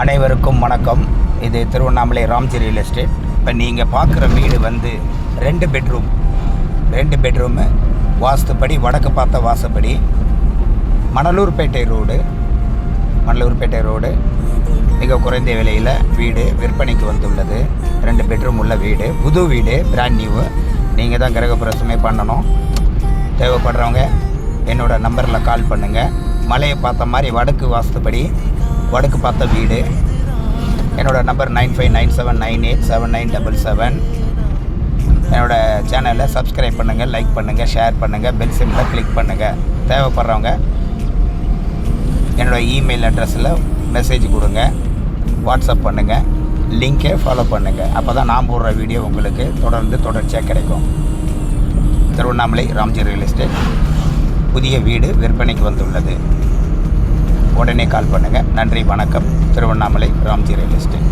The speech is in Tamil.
அனைவருக்கும் வணக்கம். இது திருவண்ணாமலை ராம்ஜி ரியல் எஸ்டேட். இப்போ நீங்கள் பார்க்குற வீடு வந்து 2 பெட்ரூமு வாஸ்துப்படி, வடக்கு பார்த்த வாசப்படி, மணலூர்பேட்டை ரோடு மிக குறைந்த விலையில் வீடு விற்பனைக்கு வந்துள்ளது. 2 பெட்ரூம் உள்ள வீடு, புது வீடு, பிராண்ட் நியூ. நீங்கள் தான் கிரகப்பிரவேசமே பண்ணணும். தேவைப்படுறவங்க என்னோடய நம்பரில் கால் பண்ணுங்கள். மலையை பார்த்த மாதிரி வடக்கு வாஸ்துப்படி, வடக்கு பார்த்த வீடு. என்னோடய நம்பர் 9597987977. என்னோடய சேனலை சப்ஸ்கிரைப் பண்ணுங்கள், லைக் பண்ணுங்கள், ஷேர் பண்ணுங்கள், பெல் சிம்பிளை கிளிக் பண்ணுங்கள். தேவைப்படுறவங்க என்னோடய இமெயில் அட்ரஸில் மெசேஜ் கொடுங்க, வாட்ஸ்அப் பண்ணுங்கள், லிங்கை ஃபாலோ பண்ணுங்கள். அப்போ தான் நான் போடுற வீடியோ உங்களுக்கு தொடர்ச்சியாக கிடைக்கும். திருவண்ணாமலை ராம்ஜி ரியல் எஸ்டேட் புதிய வீடு விற்பனைக்கு வந்துள்ளது. உடனே கால் பண்ணுங்கள். நன்றி, வணக்கம். Tiruvannamalai Ramji real estate.